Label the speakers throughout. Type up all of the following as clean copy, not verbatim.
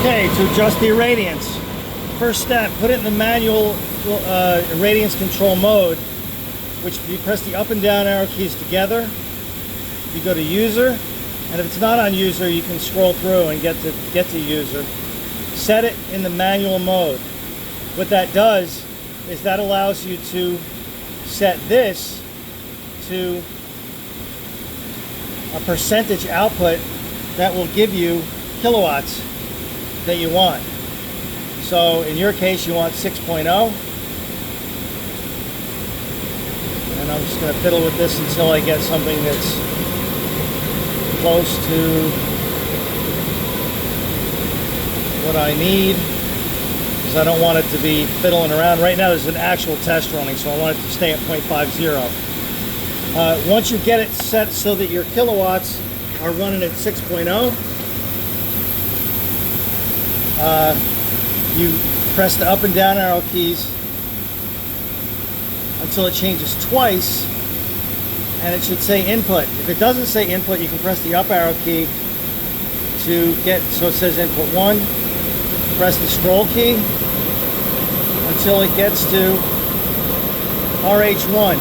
Speaker 1: Okay, to adjust the irradiance. First step, put it in the manual irradiance control mode, which if you press the up and down arrow keys together, you go to user, and if it's not on user, you can scroll through and get to user. Set it in the manual mode. What that does is that allows you to set this to a percentage output that will give you kilowatts that you want. So in your case, you want 6.0. And I'm just going to fiddle with this until I get something that's close to what I need, because I don't want it to be fiddling around. Right now there's an actual test running, so I want it to stay at 0.50. Once you get it set so that your kilowatts are running at 6.0, you press the up and down arrow keys until it changes twice, and it should say input. If it doesn't say input, you can press the up arrow key to get, so it says input 1. Press the scroll key until it gets to RH1.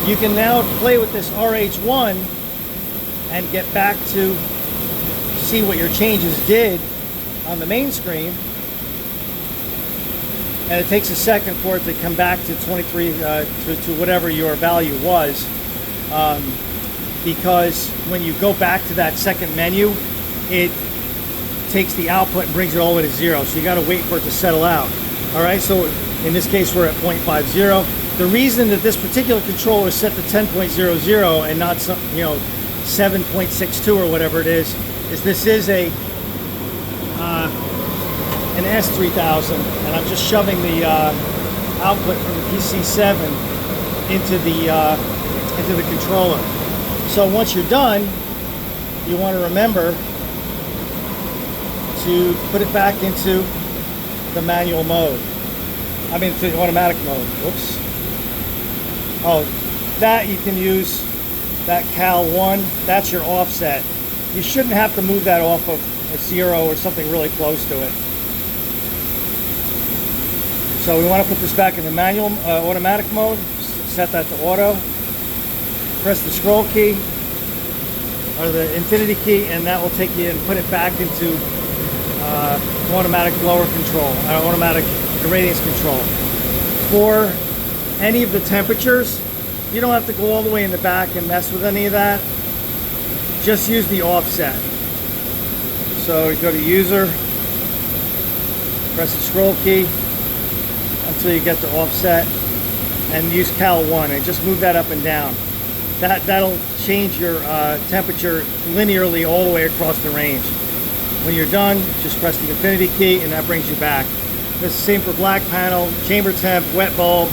Speaker 1: You can now play with this RH1 and get back to see what your changes did on the main screen. And it takes a second for it to come back to 23, to whatever your value was. Because when you go back to that second menu, it takes the output and brings it all the way to 0. So you got to wait for it to settle out. All right, so in this case, we're at 0.50. The reason that this particular controller is set to 10.00 and not some, 7.62 or whatever it is this is an S3000, and I'm just shoving the output from the PC7 into the controller. So once you're done, you want to remember to put it back into the manual mode. I mean, to the automatic mode. Whoops. Oh, that you can use that Cal 1. That's your offset. You shouldn't have to move that off of a 0 or something really close to it. So we want to put this back in the manual automatic mode. Set that to auto. Press the scroll key or the infinity key, and that will take you and put it back into automatic blower control, automatic irradiance control. For any of the temperatures, you don't have to go all the way in the back and mess with any of that. Just use the offset. So you go to user, press the scroll key until you get the offset, and use Cal 1 and just move that up and down. That'll change your temperature linearly all the way across the range. When you're done, just press the infinity key and that brings you back. This is the same for black panel, chamber temp, wet bulb,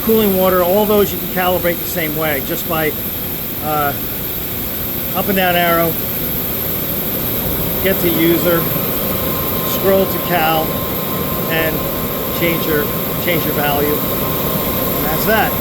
Speaker 1: cooling water. All those you can calibrate the same way, just by up and down arrow, get to user, scroll to Cal, and change your value. And that's that.